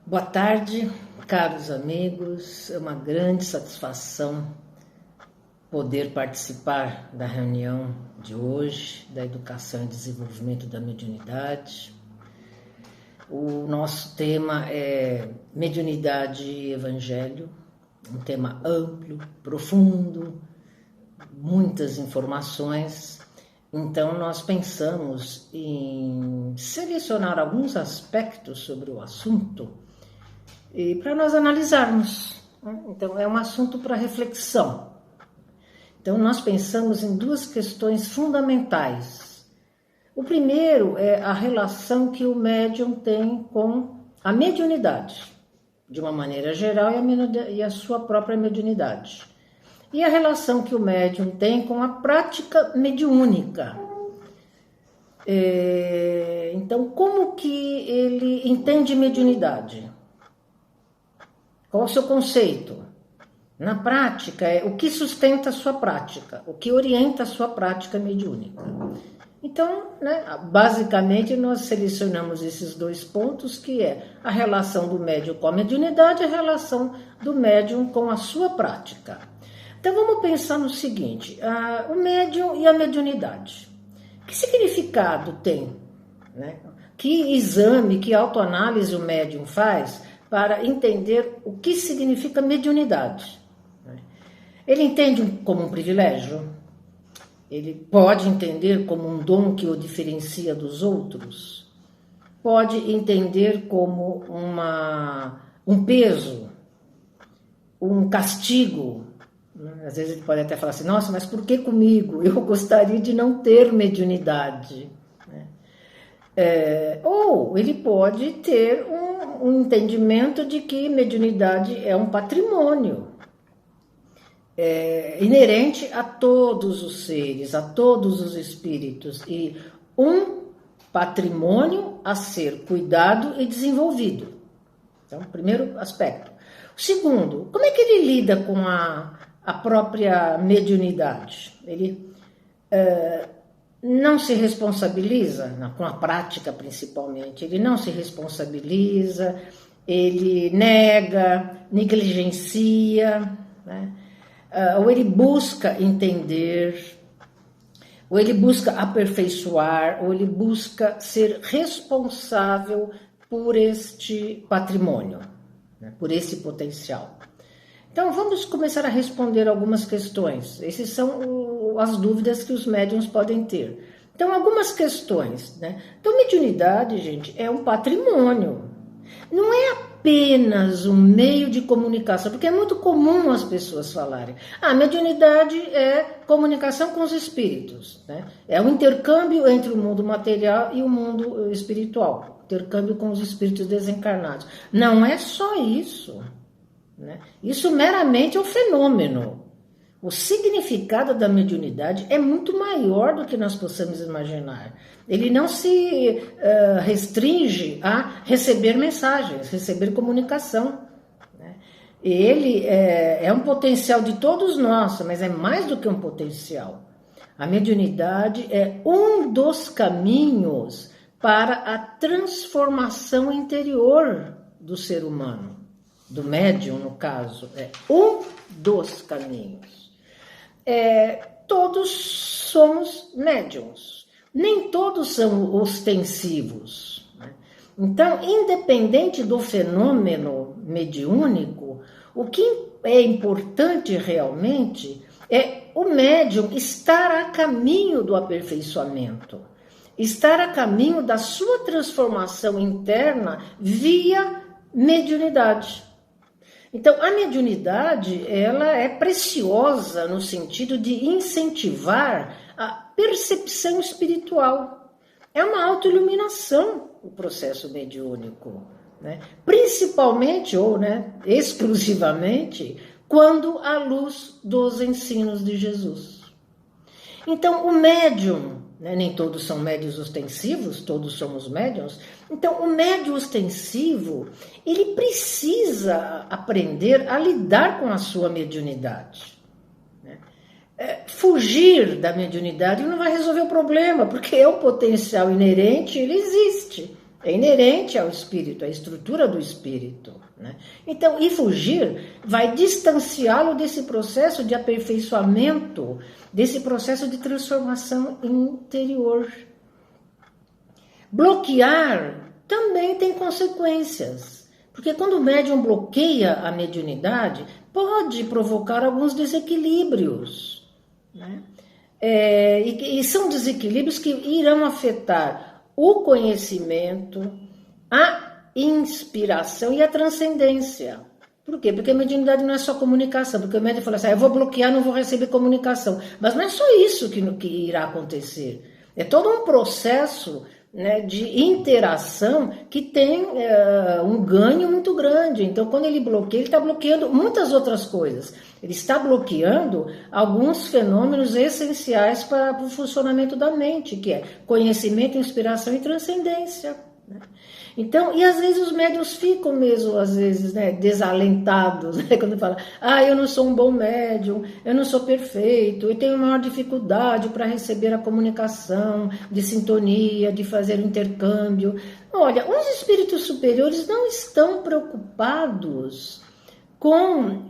Boa tarde, caros amigos. É uma grande satisfação poder participar da reunião de hoje, da Educação e Desenvolvimento da Mediunidade. O nosso tema é Mediunidade e Evangelho, um tema amplo, profundo, muitas informações. Então, nós pensamos em selecionar alguns aspectos sobre o assunto e para nós analisarmos. Então, é um assunto para reflexão. Então, nós pensamos em duas questões fundamentais. O primeiro é a relação que o médium tem com a mediunidade, de uma maneira geral, e a sua própria mediunidade. E a relação que o médium tem com a prática mediúnica. Então, como que ele entende mediunidade? Qual é o seu conceito? Na prática, é o que sustenta a sua prática, o que orienta a sua prática mediúnica. Então, basicamente, nós selecionamos esses dois pontos, que é a relação do médium com a mediunidade e a relação do médium com a sua prática. Então, vamos pensar no seguinte, o médium e a mediunidade. Que significado tem? Que exame, que autoanálise o médium faz para entender o que significa mediunidade? Ele entende como um privilégio? Ele pode entender como um dom que o diferencia dos outros? Pode entender como um peso, um castigo? Às vezes ele pode até falar assim, nossa, mas por que comigo? Eu gostaria de não ter mediunidade. Ou ele pode ter um entendimento de que mediunidade é um patrimônio inerente a todos os seres, a todos os espíritos, e um patrimônio a ser cuidado e desenvolvido. Então, primeiro aspecto. O segundo, como é que ele lida com a própria mediunidade? Ele não se responsabiliza, com a prática principalmente, ele não se responsabiliza, ele nega, negligencia, ou ele busca entender, ou ele busca aperfeiçoar, ou ele busca ser responsável por este patrimônio, por esse potencial. Então, vamos começar a responder algumas questões. Essas são as dúvidas que os médiuns podem ter. Então, algumas questões. Então, mediunidade, gente, é um patrimônio. Não é apenas um meio de comunicação, porque é muito comum as pessoas falarem. Mediunidade é comunicação com os espíritos. É o intercâmbio entre o mundo material e o mundo espiritual. Intercâmbio com os espíritos desencarnados. Não é só isso. Isso meramente é um fenômeno. O significado da mediunidade é muito maior do que nós possamos imaginar. Ele não se restringe a receber mensagens, receber comunicação. Ele é um potencial de todos nós, mas é mais do que um potencial. A mediunidade é um dos caminhos para a transformação interior do ser humano. Do médium, no caso, é um dos caminhos. Todos somos médiums, nem todos são ostensivos. Então, independente do fenômeno mediúnico, o que é importante realmente é o médium estar a caminho do aperfeiçoamento, estar a caminho da sua transformação interna via mediunidade. Então, a mediunidade, ela é preciosa no sentido de incentivar a percepção espiritual. É uma autoiluminação o processo mediúnico, principalmente ou exclusivamente quando à luz dos ensinos de Jesus. Então, o médium, nem todos são médiuns ostensivos, todos somos médiuns. Então, o médium ostensivo, ele precisa aprender a lidar com a sua mediunidade. Fugir da mediunidade não vai resolver o problema, porque o potencial inerente, ele existe. É inerente ao espírito, à estrutura do espírito, né? Então, e fugir vai distanciá-lo desse processo de aperfeiçoamento, desse processo de transformação interior. Bloquear também tem consequências, porque quando o médium bloqueia a mediunidade, pode provocar alguns desequilíbrios, né? E são desequilíbrios que irão afetar o conhecimento, a inspiração e a transcendência. Por quê? Porque a mediunidade não é só comunicação, porque o médium fala assim, eu vou bloquear, não vou receber comunicação. Mas não é só isso que irá acontecer. É todo um processo, né, de interação que tem um ganho muito grande. Então, quando ele bloqueia, ele está bloqueando muitas outras coisas. Ele está bloqueando alguns fenômenos essenciais para o funcionamento da mente, que é conhecimento, inspiração e transcendência, né? Então, e às vezes os médiuns ficam mesmo, às vezes, né, desalentados, né, quando fala, eu não sou um bom médium, eu não sou perfeito, eu tenho maior dificuldade para receber a comunicação de sintonia, de fazer o intercâmbio. Olha, os espíritos superiores não estão preocupados com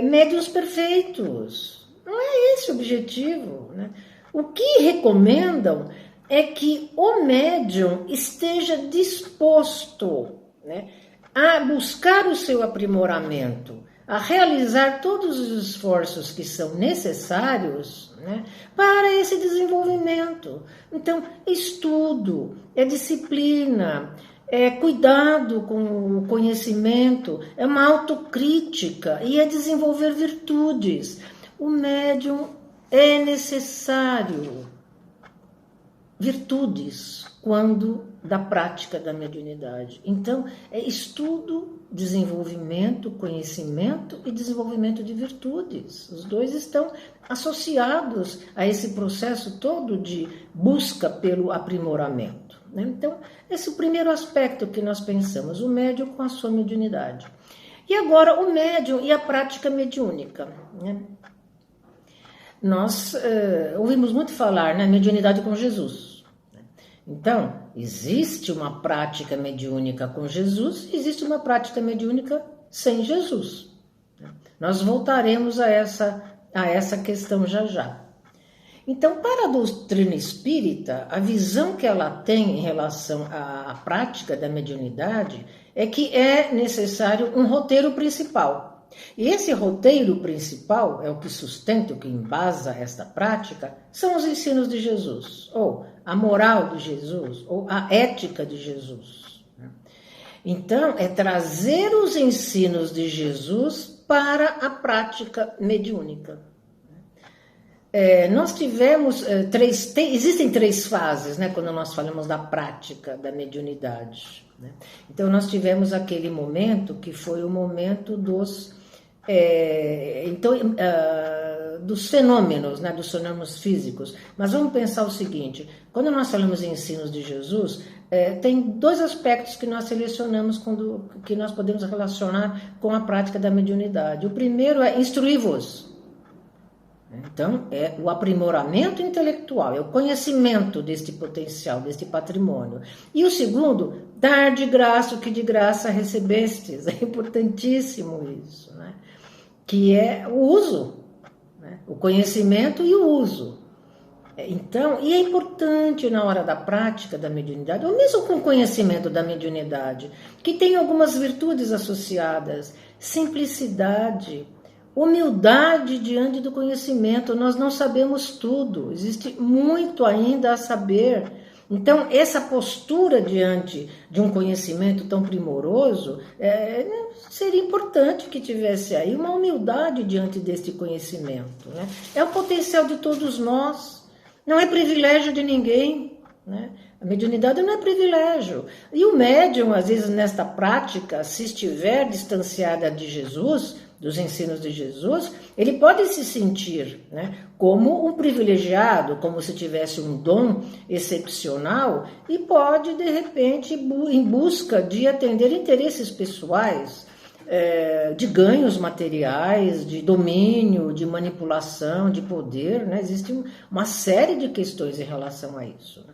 médiuns perfeitos. Não é esse o objetivo, né? O que recomendam é que o médium esteja disposto, né, a buscar o seu aprimoramento, a realizar todos os esforços que são necessários, né, para esse desenvolvimento. Então, estudo, disciplina, cuidado com o conhecimento, é uma autocrítica e desenvolver virtudes. O médium é necessário virtudes quando da prática da mediunidade. Então, é estudo, desenvolvimento, conhecimento e desenvolvimento de virtudes. Os dois estão associados a esse processo todo de busca pelo aprimoramento, né? Então, esse é o primeiro aspecto que nós pensamos, o médium com a sua mediunidade. E agora, o médium e a prática mediúnica, né? Nós ouvimos muito falar na mediunidade com Jesus. Então, existe uma prática mediúnica com Jesus, existe uma prática mediúnica sem Jesus. Nós voltaremos a essa questão já já. Então, para a doutrina espírita, a visão que ela tem em relação à prática da mediunidade é que é necessário um roteiro principal. E esse roteiro principal, é o que sustenta, o que embasa esta prática, são os ensinos de Jesus, ou a moral de Jesus, ou a ética de Jesus. Então, é trazer os ensinos de Jesus para a prática mediúnica. Nós tivemos existem três fases, né, quando nós falamos da prática da mediunidade, né? Então, nós tivemos aquele momento que foi o momento dos fenômenos, né, dos fenômenos físicos. Mas vamos pensar o seguinte, quando nós falamos em ensinos de Jesus, tem dois aspectos que nós selecionamos que nós podemos relacionar com a prática da mediunidade. O primeiro é instruir-vos. Então, é o aprimoramento intelectual, é o conhecimento deste potencial, deste patrimônio. E o segundo, dar de graça o que de graça recebestes. É importantíssimo isso, né? Que é o uso, né? O conhecimento e o uso. Então, e é importante na hora da prática da mediunidade, ou mesmo com o conhecimento da mediunidade, que tem algumas virtudes associadas, simplicidade, humildade diante do conhecimento. Nós não sabemos tudo, existe muito ainda a saber. Então, essa postura diante de um conhecimento tão primoroso, seria importante que tivesse aí uma humildade diante deste conhecimento, né? É o potencial de todos nós, não é privilégio de ninguém, né? A mediunidade não é privilégio. E o médium, às vezes, nesta prática, se estiver distanciada de Jesus, dos ensinos de Jesus, ele pode se sentir, né, como um privilegiado, como se tivesse um dom excepcional, e pode, de repente, em busca de atender interesses pessoais, de ganhos materiais, de domínio, de manipulação, de poder, né? Existe uma série de questões em relação a isso, né?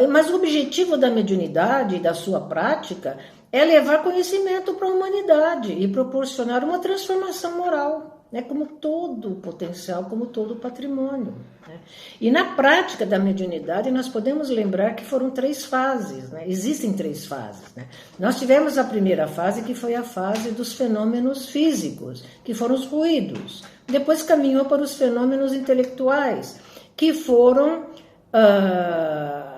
Mas o objetivo da mediunidade e da sua prática é levar conhecimento para a humanidade e proporcionar uma transformação moral, né, como todo o potencial, como todo o patrimônio. Né? E na prática da mediunidade, nós podemos lembrar que foram 3 fases, né? Existem 3 fases. Né? Nós tivemos a primeira fase, que foi a fase dos fenômenos físicos, que foram os ruídos. Depois caminhou para os fenômenos intelectuais, que foram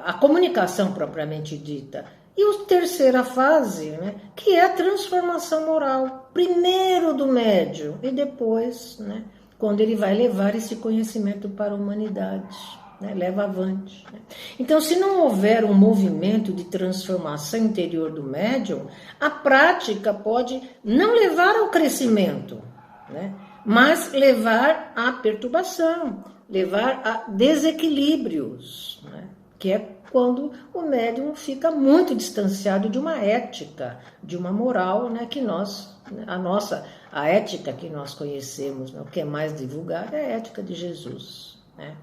a comunicação propriamente dita. E a terceira fase, né, que é a transformação moral, primeiro do médium e depois, né, quando ele vai levar esse conhecimento para a humanidade, né, leva avante. Né. Então, se não houver um movimento de transformação interior do médium, a prática pode não levar ao crescimento, né, mas levar à perturbação, levar a desequilíbrios, né, que é quando o médium fica muito distanciado de uma ética, de uma moral, né, que a ética que nós conhecemos, né, o que é mais divulgado é a ética de Jesus. Né?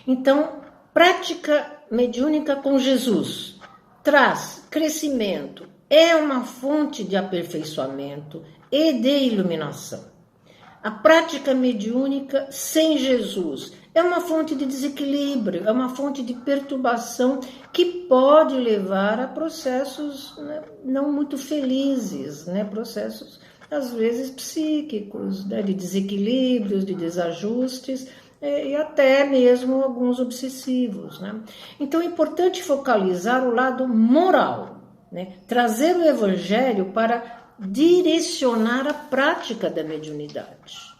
Então, prática mediúnica com Jesus traz crescimento, é uma fonte de aperfeiçoamento e de iluminação. A prática mediúnica sem Jesus é uma fonte de desequilíbrio, é uma fonte de perturbação que pode levar a processos, né, não muito felizes, né, processos às vezes psíquicos, né, de desequilíbrios, de desajustes e até mesmo alguns obsessivos. Né? Então é importante focalizar o lado moral, né, trazer o evangelho para direcionar a prática da mediunidade.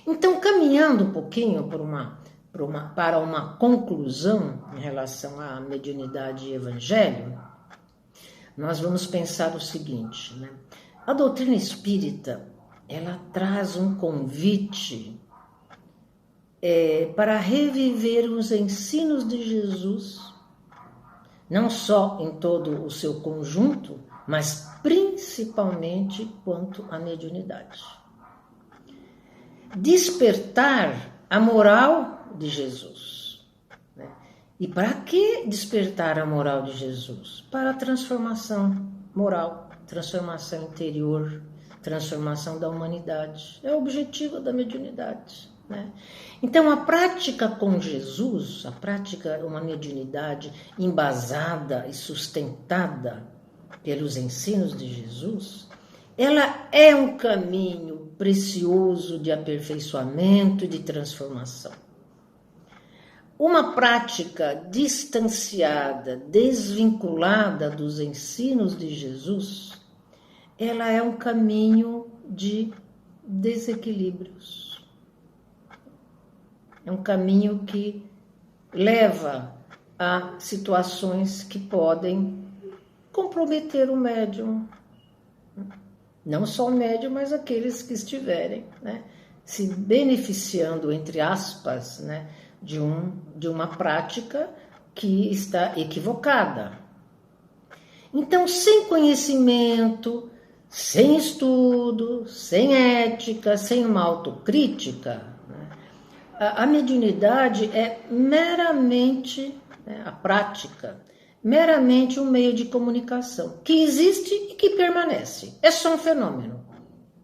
Então, caminhando um pouquinho para uma conclusão em relação à mediunidade e evangelho, nós vamos pensar o seguinte, né? A doutrina espírita, ela traz um convite para reviver os ensinos de Jesus, não só em todo o seu conjunto, mas principalmente quanto à mediunidade. Despertar a moral de Jesus. Né? E para que despertar a moral de Jesus? Para a transformação moral, transformação interior, transformação da humanidade. É o objetivo da mediunidade. Né? Então, a prática com Jesus, uma mediunidade embasada e sustentada pelos ensinos de Jesus, ela é um caminho precioso de aperfeiçoamento e de transformação. Uma prática distanciada, desvinculada dos ensinos de Jesus, ela é um caminho de desequilíbrios. É um caminho que leva a situações que podem comprometer o médium. Não só o médium, mas aqueles que estiverem, né, se beneficiando, entre aspas, né, de uma prática que está equivocada. Então, sem conhecimento, sem estudo, sem ética, sem uma autocrítica, né, a mediunidade é meramente, né, a prática, meramente um meio de comunicação, que existe e que permanece. É só um fenômeno.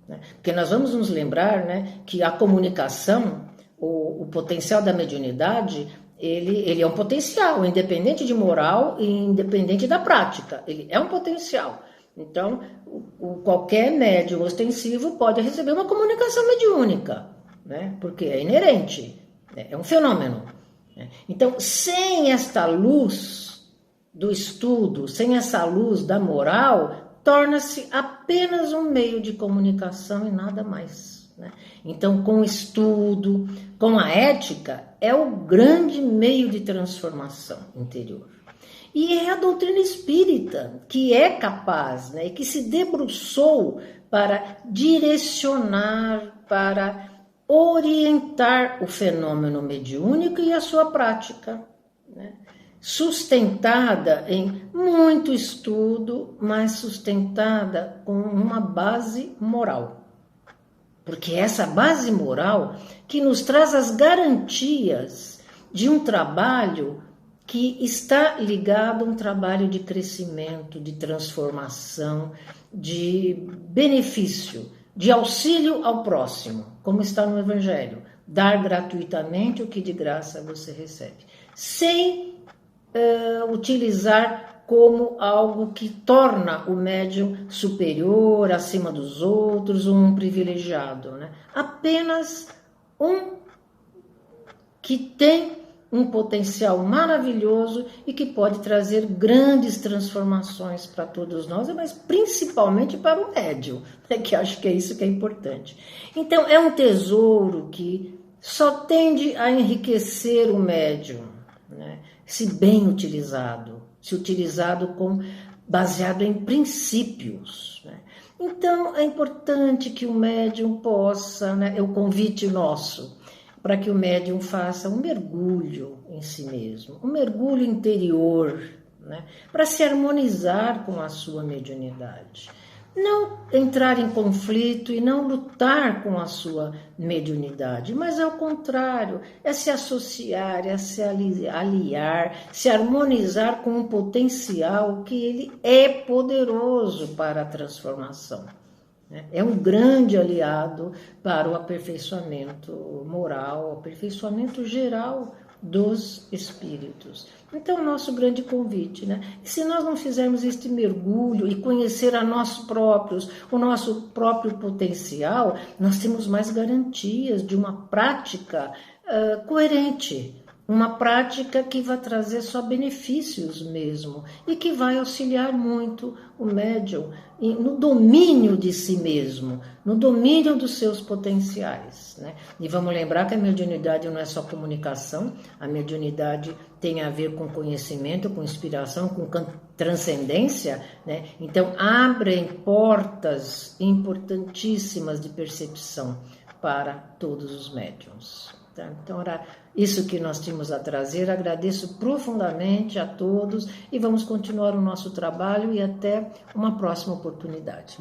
Né? Porque nós vamos nos lembrar, né, que a comunicação, o potencial da mediunidade, ele é um potencial, independente de moral e independente da prática. Ele é um potencial. Então, qualquer médium ostensivo pode receber uma comunicação mediúnica, né? Porque é inerente, é um fenômeno. Né? Então, sem esta luz do estudo, sem essa luz da moral, torna-se apenas um meio de comunicação e nada mais. Né? Então, com o estudo, com a ética, é o grande meio de transformação interior. E é a doutrina espírita que é capaz, né, que se debruçou para direcionar, para orientar o fenômeno mediúnico e a sua prática, né? Sustentada em muito estudo, mas sustentada com uma base moral. Porque é essa base moral que nos traz as garantias de um trabalho que está ligado a um trabalho de crescimento, de transformação, de benefício, de auxílio ao próximo, como está no Evangelho. Dar gratuitamente o que de graça você recebe, sem utilizar como algo que torna o médium superior, acima dos outros, um privilegiado, né? Apenas um que tem um potencial maravilhoso e que pode trazer grandes transformações para todos nós, mas principalmente para o médium, né? Que acho que é isso que é importante. Então, é um tesouro que só tende a enriquecer o médium, né? Se bem utilizado, se utilizado baseado em princípios, né? Então, é importante que o médium possa, né, é o convite nosso, para que o médium faça um mergulho em si mesmo, um mergulho interior, né, para se harmonizar com a sua mediunidade. Não entrar em conflito e não lutar com a sua mediunidade, mas ao contrário, é se associar, é se aliar, se harmonizar com um potencial que ele é poderoso para a transformação. É um grande aliado para o aperfeiçoamento moral, o aperfeiçoamento geral dos espíritos. Então, o nosso grande convite, né? Se nós não fizermos este mergulho e conhecer a nós próprios, o nosso próprio potencial, nós temos mais garantias de uma prática coerente, uma prática que vai trazer só benefícios mesmo e que vai auxiliar muito o médium no domínio de si mesmo, no domínio dos seus potenciais, né? E vamos lembrar que a mediunidade não é só comunicação, a mediunidade tem a ver com conhecimento, com inspiração, com transcendência, né? Então, abrem portas importantíssimas de percepção para todos os médiuns. Então, era isso que nós tínhamos a trazer. Agradeço profundamente a todos e vamos continuar o nosso trabalho e até uma próxima oportunidade.